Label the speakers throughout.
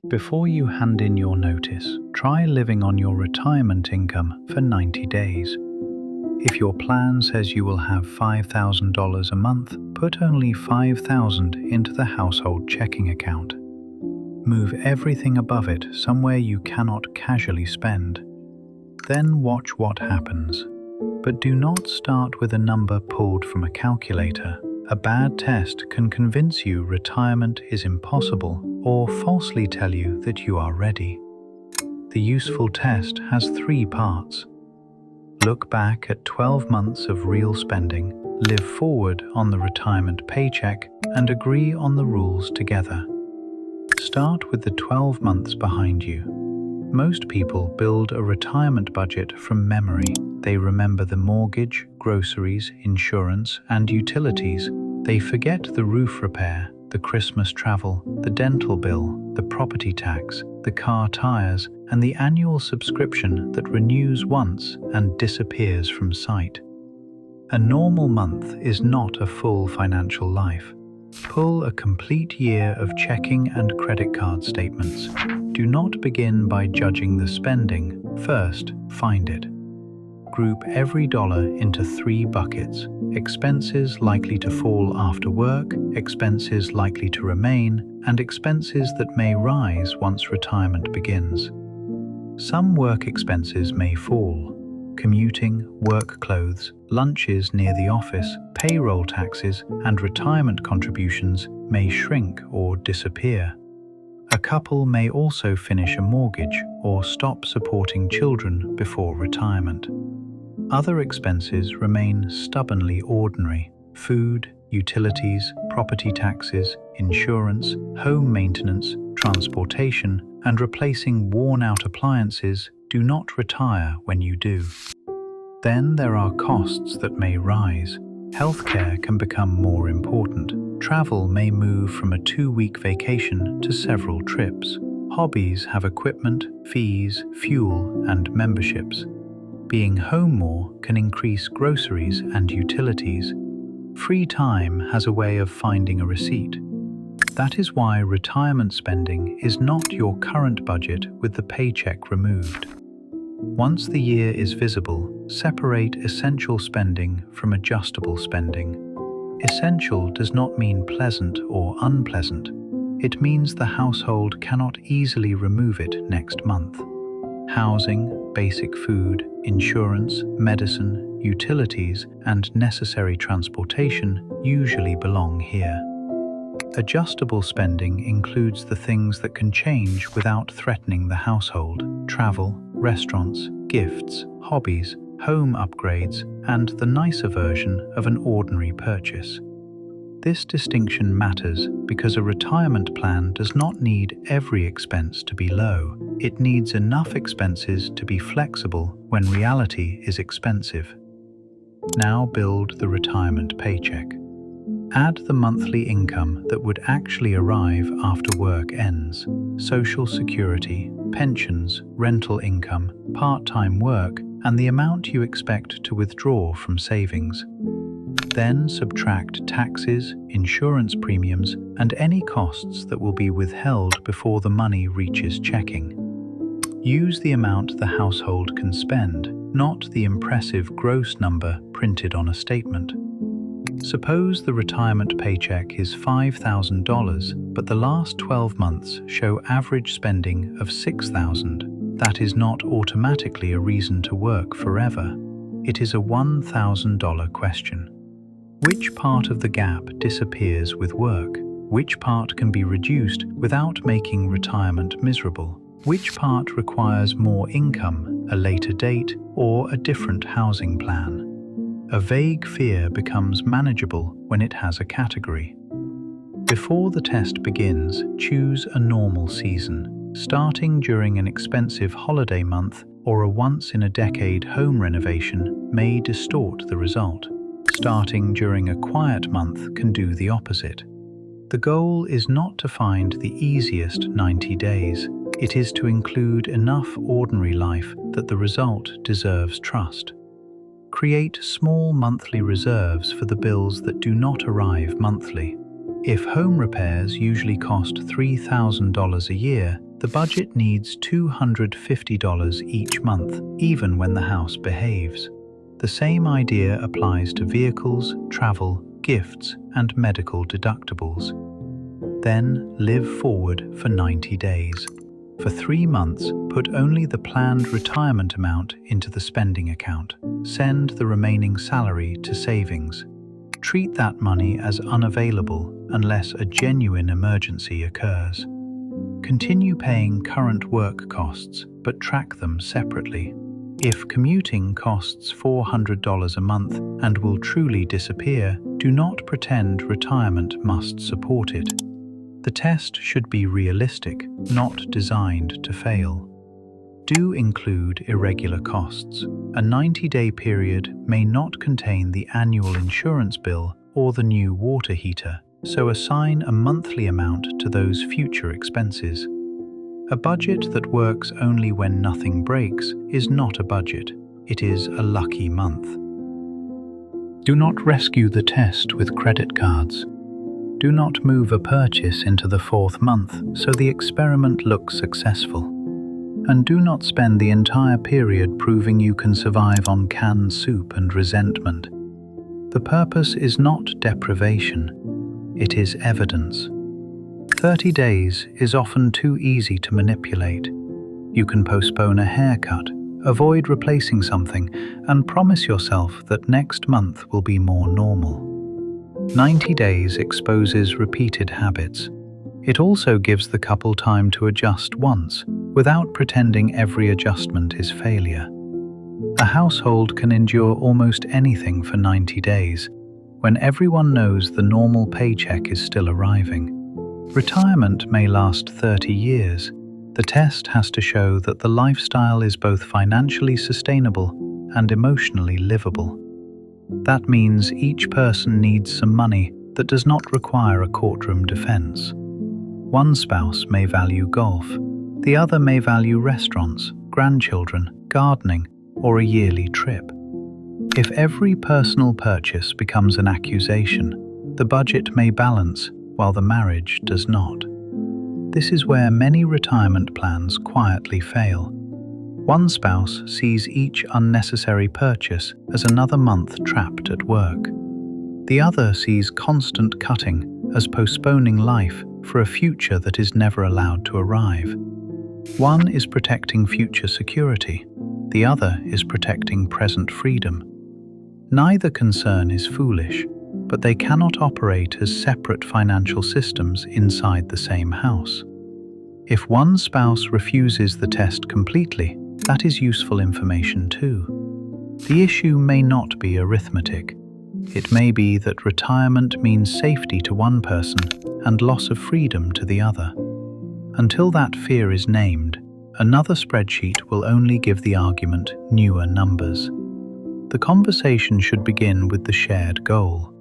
Speaker 1: Before you hand in your notice, try living on your retirement income for 90 days. If your plan says you will have $5,000 a month, put only $5,000 into the household checking account. Move everything above it somewhere you cannot casually spend. Then watch what happens. But do not start with a number pulled from a calculator. A bad test can convince you retirement is impossible or falsely tell you that you are ready. The useful test has 3 parts. Look back at 12 months of real spending, live forward on the retirement paycheck, and agree on the rules together. Start with the 12 months behind you. Most people build a retirement budget from memory. They remember the mortgage, groceries, insurance, and utilities. They forget the roof repair, the Christmas travel, the dental bill, the property tax, the car tires, and the annual subscription that renews once and disappears from sight. A normal month is not a full financial life. Pull a complete year of checking and credit card statements. Do not begin by judging the spending. First, find it. Group every dollar into 3 buckets: expenses likely to fall after work, expenses likely to remain, and expenses that may rise once retirement begins. Some work expenses may fall. Commuting, work clothes, lunches near the office, payroll taxes, and retirement contributions may shrink or disappear. A couple may also finish a mortgage or stop supporting children before retirement. Other expenses remain stubbornly ordinary: food, utilities, property taxes, insurance, home maintenance, transportation, and replacing worn-out appliances do not retire when you do. Then there are costs that may rise. Healthcare can become more important. Travel may move from a 2-week vacation to several trips. Hobbies have equipment, fees, fuel, and memberships. Being home more can increase groceries and utilities. Free time has a way of finding a receipt. That is why retirement spending is not your current budget with the paycheck removed. Once the year is visible, separate essential spending from adjustable spending. Essential does not mean pleasant or unpleasant. It means the household cannot easily remove it next month. Housing, basic food, insurance, medicine, utilities, and necessary transportation usually belong here. Adjustable spending includes the things that can change without threatening the household: travel, restaurants, gifts, hobbies, home upgrades, and the nicer version of an ordinary purchase. This distinction matters because a retirement plan does not need every expense to be low. It needs enough expenses to be flexible when reality is expensive. Now build the retirement paycheck. Add the monthly income that would actually arrive after work ends: Social Security, pensions, rental income, part-time work, and the amount you expect to withdraw from savings. Then subtract taxes, insurance premiums, and any costs that will be withheld before the money reaches checking. Use the amount the household can spend, not the impressive gross number printed on a statement. Suppose the retirement paycheck is $5,000, but the last 12 months show average spending of $6,000. That is not automatically a reason to work forever. It is a $1,000 question. Which part of the gap disappears with work? Which part can be reduced without making retirement miserable? Which part requires more income, a later date, or a different housing plan? A vague fear becomes manageable when it has a category. Before the test begins, choose a normal season. Starting during an expensive holiday month or a once-in-a-decade home renovation may distort the result. Starting during a quiet month can do the opposite. The goal is not to find the easiest 90 days. It is to include enough ordinary life that the result deserves trust. Create small monthly reserves for the bills that do not arrive monthly. If home repairs usually cost $3,000 a year, The budget needs $250 each month, even when the house behaves. The same idea applies to vehicles, travel, gifts, and medical deductibles. Then live forward for 90 days. For 3 months, put only the planned retirement amount into the spending account. Send the remaining salary to savings. Treat that money as unavailable unless a genuine emergency occurs. Continue paying current work costs, but track them separately. If commuting costs $400 a month and will truly disappear, do not pretend retirement must support it. The test should be realistic, not designed to fail. Do include irregular costs. A 90-day period may not contain the annual insurance bill or the new water heater, so assign a monthly amount to those future expenses. A budget that works only when nothing breaks is not a budget, it is a lucky month. Do not rescue the test with credit cards. Do not move a purchase into the 4th month so the experiment looks successful. And do not spend the entire period proving you can survive on canned soup and resentment. The purpose is not deprivation, it is evidence. 30 days is often too easy to manipulate. You can postpone a haircut, avoid replacing something, and promise yourself that next month will be more normal. 90 days exposes repeated habits. It also gives the couple time to adjust once, without pretending every adjustment is failure. A household can endure almost anything for 90 days, when everyone knows the normal paycheck is still arriving. Retirement may last 30 years. The test has to show that the lifestyle is both financially sustainable and emotionally livable. That means each person needs some money that does not require a courtroom defense. One spouse may value golf, the other may value restaurants, grandchildren, gardening, or a yearly trip. If every personal purchase becomes an accusation, the budget may balance while the marriage does not. This is where many retirement plans quietly fail. One spouse sees each unnecessary purchase as another month trapped at work. The other sees constant cutting as postponing life for a future that is never allowed to arrive. One is protecting future security, the other is protecting present freedom. Neither concern is foolish, but they cannot operate as separate financial systems inside the same house. If one spouse refuses the test completely, that is useful information too. The issue may not be arithmetic. It may be that retirement means safety to one person and loss of freedom to the other. Until that fear is named, another spreadsheet will only give the argument newer numbers. The conversation should begin with the shared goal.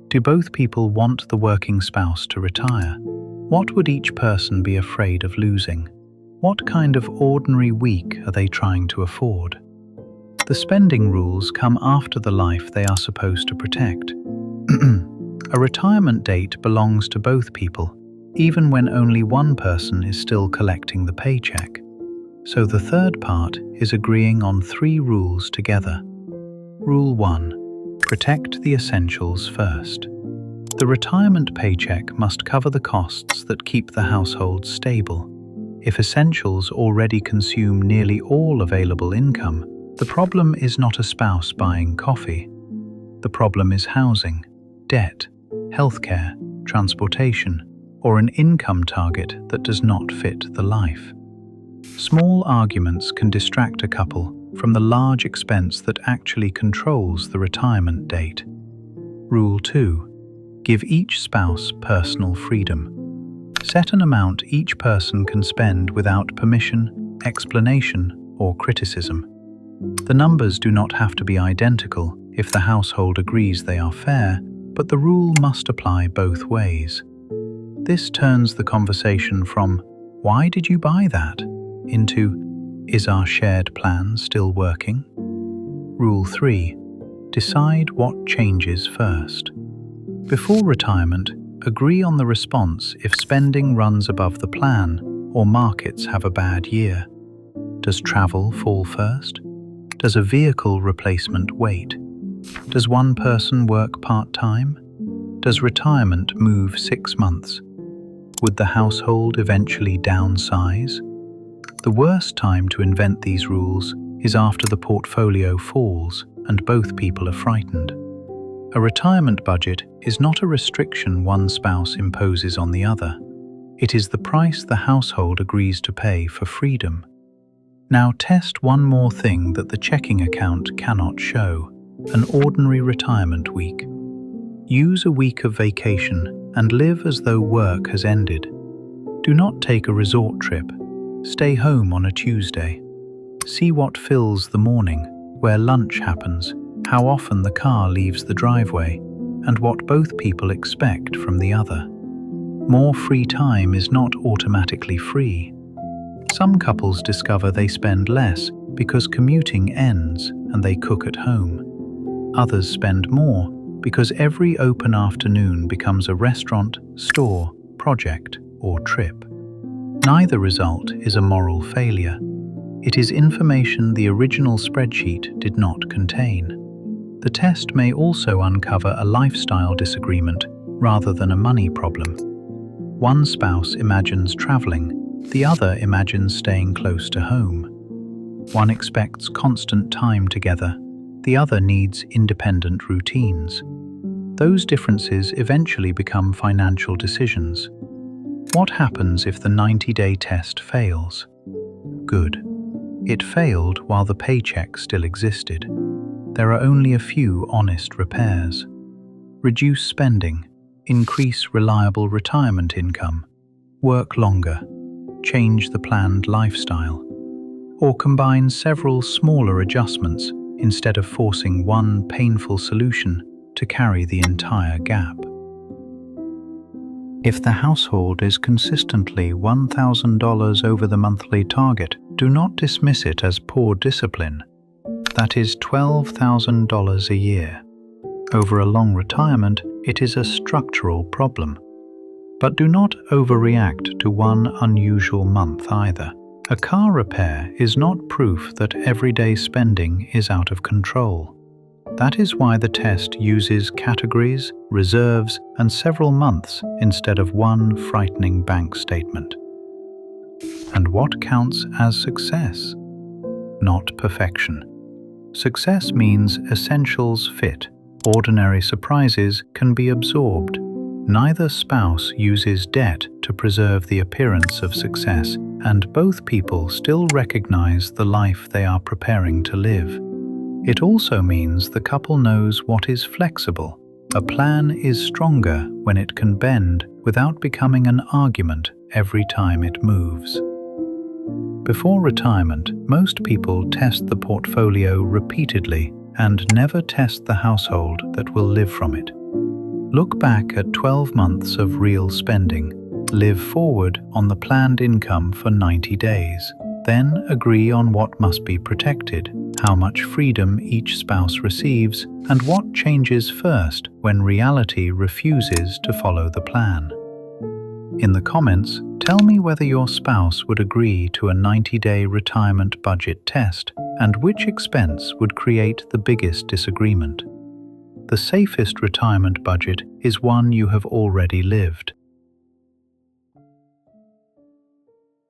Speaker 1: Do both people want the working spouse to retire? What would each person be afraid of losing? What kind of ordinary week are they trying to afford? The spending rules come after the life they are supposed to protect. A retirement date belongs to both people, even when only one person is still collecting the paycheck. So the third part is agreeing on 3 rules together. Rule 1. Protect the essentials first. The retirement paycheck must cover the costs that keep the household stable. If essentials already consume nearly all available income, the problem is not a spouse buying coffee. The problem is housing, debt, healthcare, transportation, or an income target that does not fit the life. Small arguments can distract a couple from the large expense that actually controls the retirement date. Rule 2. Give each spouse personal freedom. Set an amount each person can spend without permission, explanation, or criticism. The numbers do not have to be identical if the household agrees they are fair, but the rule must apply both ways. This turns the conversation from, "Why did you buy that?" into, "Is our shared plan still working?" Rule 3. Decide what changes first. Before retirement, agree on the response if spending runs above the plan or markets have a bad year? Does travel fall first? Does a vehicle replacement wait? Does one person work part-time? Does retirement move 6 months? Would the household eventually downsize? The worst time to invent these rules is after the portfolio falls and both people are frightened. A retirement budget is not a restriction one spouse imposes on the other. It is the price the household agrees to pay for freedom. Now test one more thing that the checking account cannot show: an ordinary retirement week. Use a week of vacation and live as though work has ended. Do not take a resort trip. Stay home on a Tuesday. See what fills the morning, where lunch happens, how often the car leaves the driveway, and what both people expect from the other. More free time is not automatically free. Some couples discover they spend less because commuting ends and they cook at home. Others spend more because every open afternoon becomes a restaurant, store, project, or trip. Neither result is a moral failure. It is information the original spreadsheet did not contain. The test may also uncover a lifestyle disagreement rather than a money problem. One spouse imagines traveling, the other imagines staying close to home. One expects constant time together, the other needs independent routines. Those differences eventually become financial decisions. What happens if the 90-day test fails? Good. It failed while the paycheck still existed. There are only a few honest repairs. Reduce spending, increase reliable retirement income, work longer, change the planned lifestyle, or combine several smaller adjustments instead of forcing one painful solution to carry the entire gap. If the household is consistently $1,000 over the monthly target, do not dismiss it as poor discipline. That is $12,000 a year. Over a long retirement, it is a structural problem. But do not overreact to one unusual month either. A car repair is not proof that everyday spending is out of control. That is why the test uses categories, reserves, and several months instead of one frightening bank statement. And what counts as success? Not perfection. Success means essentials fit. Ordinary surprises can be absorbed. Neither spouse uses debt to preserve the appearance of success, and both people still recognize the life they are preparing to live. It also means the couple knows what is flexible. A plan is stronger when it can bend without becoming an argument every time it moves. Before retirement, most people test the portfolio repeatedly and never test the household that will live from it. Look back at 12 months of real spending. Live forward on the planned income for 90 days. Then agree on what must be protected, how much freedom each spouse receives, and what changes first when reality refuses to follow the plan. In the comments, tell me whether your spouse would agree to a 90-day retirement budget test and which expense would create the biggest disagreement. The safest retirement budget is one you have already lived.